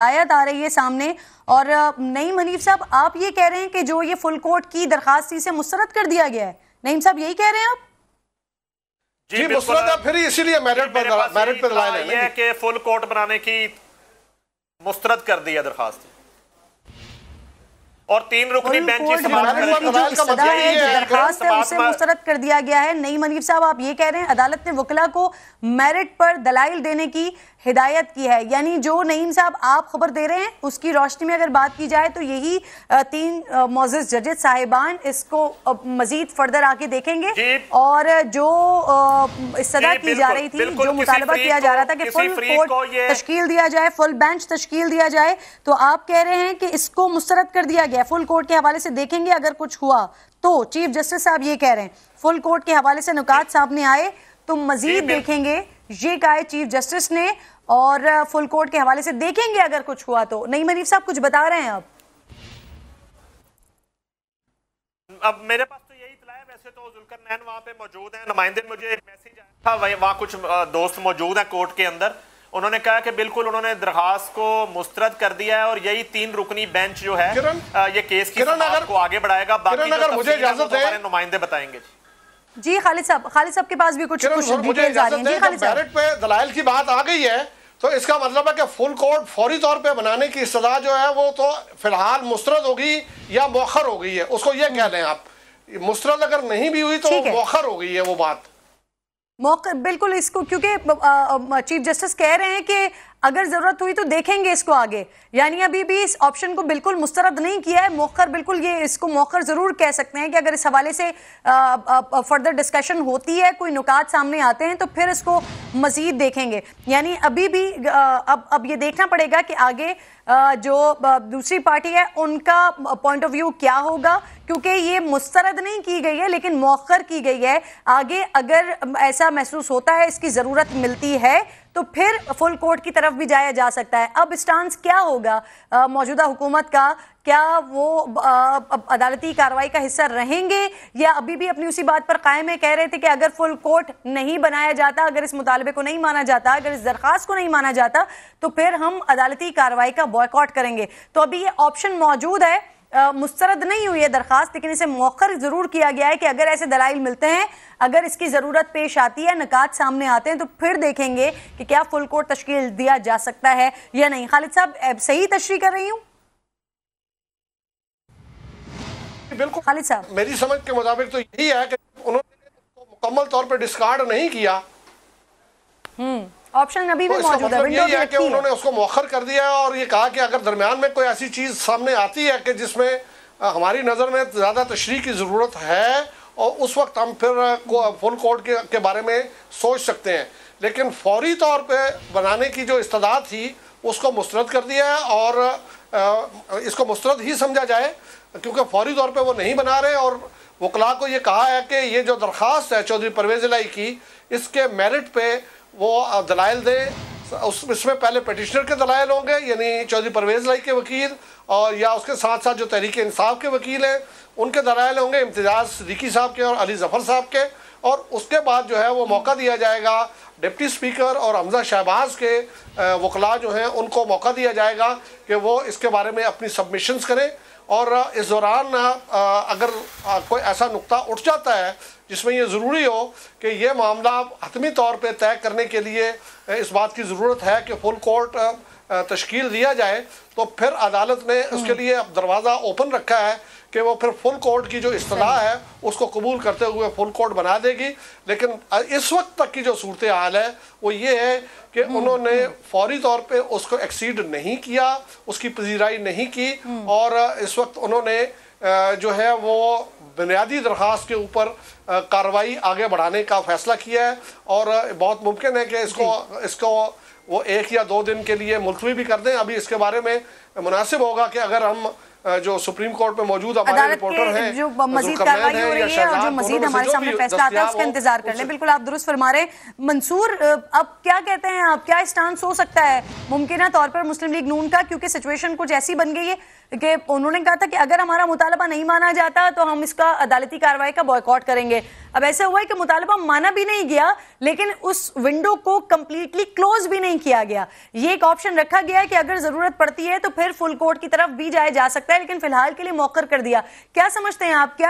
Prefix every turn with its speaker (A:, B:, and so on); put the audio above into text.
A: आयत आ रही है सामने। और नईम हनीफ साहब, आप ये कह रहे हैं कि जो ये फुल कोर्ट की दरखास्त थी इसे मुस्तरद कर दिया गया है। नईम साहब यही कह रहे हैं आप?
B: जी मुस्तरद है, फिर इसीलिए मेरिट पे दलाइल है कि फुल कोर्ट बनाने की मुस्तरद कर दिया दरखास्त और 3 रुकनी बेंच
A: दरखास्त है उसे मुस्तरद कर दिया गया है। नईम हनीफ साहब, आप ये कह रहे हैं अदालत ने वकला को मेरिट पर दलाइल देने की हिदायत की है, यानी जो नईम साहब आप खबर दे रहे हैं उसकी रोशनी में अगर बात की जाए तो यही 3 मोअज़्ज़ज़ जजेस साहिबान इसको मजीद फर्दर आके देखेंगे और जो इस्तदा की जा रही थी, जो मुतालबा किया जा रहा था कि फुल कोर्ट तश्कील दिया जाए, फुल बेंच तश्कील दिया जाए, तो आप कह रहे हैं कि इसको मुस्तरद कर दिया गया। फुल कोर्ट के हवाले से देखेंगे अगर कुछ हुआ तो। चीफ जस्टिस साहब ये कह रहे हैं फुल कोर्ट के हवाले से नुकात सामने आए तो मजीद देखेंगे, ये कहा है चीफ जस्टिस ने, और फुल कोर्ट के हवाले से देखेंगे अगर कुछ हुआ तो। नईम हनीफ साहब कुछ बता रहे हैं
B: अब मेरे पास तो यही इत्तला है। वैसे तो जुल्करनैन वहां पे मौजूद हैं, नुमाइंदे, मुझे मैसेज आया था, वहां कुछ दोस्त मौजूद हैं कोर्ट के अंदर, उन्होंने कहा कि बिल्कुल उन्होंने दरखास्त को मुस्तरद कर दिया है और यही 3 रुकनी बेंच जो है ये केस की समाअत को आगे बढ़ाएगा। बाकी अगर मुझे इजाजत है नुमाइंदे बताएंगे।
A: जी खालिद साहब के पास भी कुछ डिटेल्स आ रही हैं। जी खालिद साहब,
C: मेरिट पे दलाइल की बात आ गई है तो इसका मतलब है कि फुल कोर्ट फौरी तौर पे बनाने की इस्तदा जो है वो तो फिलहाल मुस्तरद होगी या मौखर हो गई है, उसको ये कह लें आप। मुस्तरद अगर नहीं भी हुई तो मौखर हो गई है वो बात।
A: मौका बिल्कुल इसको, क्योंकि चीफ जस्टिस कह रहे हैं कि अगर जरूरत हुई तो देखेंगे इसको आगे, यानी अभी भी इस ऑप्शन को बिल्कुल मुस्तरद नहीं किया है। मौखर, बिल्कुल ये इसको मौखर जरूर कह सकते हैं कि अगर इस हवाले से फर्दर डिस्कशन होती है, कोई नुकात सामने आते हैं तो फिर इसको मजीद देखेंगे। यानी अभी भी अब ये देखना पड़ेगा कि आगे जो दूसरी पार्टी है उनका पॉइंट ऑफ व्यू क्या होगा, क्योंकि ये मुस्तरद नहीं की गई है लेकिन मौखर की गई है। आगे अगर ऐसा महसूस होता है, इसकी जरूरत मिलती है, तो फिर फुल कोर्ट की तरफ भी जाया जा सकता है। अब स्टांस क्या होगा मौजूदा हुकूमत का? क्या वो अदालती कार्रवाई का हिस्सा रहेंगे या अभी भी अपनी उसी बात पर कायम है? कह रहे थे कि अगर फुल कोर्ट नहीं बनाया जाता, अगर इस मुतालबे को नहीं माना जाता, अगर इस दरखास्त को नहीं माना जाता, तो फिर हम अदालती कार्रवाई का बॉयकॉट करेंगे। तो अभी ये ऑप्शन मौजूद है। मुस्तरद नहीं हुई है दरखास्त, लेकिन इसे मौखर जरूर किया गया है कि अगर ऐसे दलाइल मिलते हैं, अगर इसकी जरूरत पेश आती है, निकात सामने आते हैं, तो फिर देखेंगे कि क्या फुल कोर्ट तश्कील दिया जा सकता है या नहीं। खालिद साहब सही तशरीह कर रही हूँ?
C: बिल्कुल
A: खालिद साहब,
C: मेरी समझ के मुताबिक तो यही है कि उन्होंने मुकम्मल तौर पर डिस्कार्ड नहीं किया।
A: ऑप्शन अभी भी मौजूद है,
C: मतलब यही है कि उन्होंने उसको मौखर कर दिया और ये कहा कि अगर दरमियान में कोई ऐसी चीज सामने आती है कि जिसमें हमारी नजर में ज्यादा तशरीह की जरूरत है और उस वक्त हम फिर फुल कोर्ट के बारे में सोच सकते हैं। लेकिन फौरी तौर पे बनाने की जो इस्तदा थी उसको मुस्तरद कर दिया है और इसको मुस्तरद ही समझा जाए, क्योंकि फौरी तौर पे वो नहीं बना रहे। और वकला को ये कहा है कि ये जो दरख्वास्त है चौधरी परवेज़ इलाही की, इसके मेरिट पे वो दलाइल दें। इसमें पहले पिटिशनर के दलाइल होंगे, यानी चौधरी परवेज़ इलाही के वकील, और या उसके साथ साथ जो तहरीक इंसाफ के वकील हैं उनके दलाइल होंगे, इम्तियाज़ सिद्दीकी साहब के और अली ज़फ़र साहब के। और उसके बाद जो है वो मौका दिया जाएगा डिप्टी स्पीकर और हमजा शहबाज के वकला जो हैं उनको मौका दिया जाएगा कि वो इसके बारे में अपनी सबमिशंस करें। और इस दौरान अगर कोई ऐसा नुक्ता उठ जाता है जिसमें ये ज़रूरी हो कि ये मामला हतमी तौर पे तय करने के लिए इस बात की ज़रूरत है कि फुल कोर्ट तश्कील दिया जाए, तो फिर अदालत ने उसके लिए अब दरवाज़ा ओपन रखा है कि वो फिर फुल कोर्ट की जो इस्तलाह है उसको कबूल करते हुए फुल कोर्ट बना देगी। लेकिन इस वक्त तक की जो सूरत हाल है वो ये है कि उन्होंने फौरी तौर पे उसको एक्सीड नहीं किया, उसकी पजीराई नहीं की, और इस वक्त उन्होंने जो है वो बुनियादी दरख्वास्त के ऊपर कार्रवाई आगे बढ़ाने का फैसला किया है। और बहुत मुमकिन है कि इसको वो 1 या 2 दिन के लिए मुलतवी भी कर दें। अभी इसके बारे में मुनासिब होगा कि अगर हम जो सुप्रीम कोर्ट में मौजूद हमारे रिपोर्टर हैं,
A: जो मजीद कार्रवाई हो रही है और जो मजीद हमारे सामने फैसला आता है उसका इंतजार कर लें। बिल्कुल आप दुरुस्त फरमा रहे हैं। मंसूर, अब क्या कहते हैं आप, क्या स्टांस हो सकता है मुमकिन तौर पर मुस्लिम लीग नून का, क्योंकि सिचुएशन कुछ ऐसी बन गई है कि उन्होंने कहा था कि अगर हमारा मुतालबा नहीं माना जाता तो हम इसका अदालती कार्रवाई का बॉयकॉट करेंगे। अब ऐसा हुआ है कि मुतालबा माना भी नहीं गया, लेकिन उस विंडो को कंप्लीटली क्लोज भी नहीं किया गया। ये एक ऑप्शन रखा गया है कि अगर जरूरत पड़ती है तो फिर फुल कोर्ट की तरफ भी जाया जा सकता है, लेकिन फिलहाल के लिए मौखर कर दिया। क्या समझते हैं आप, क्या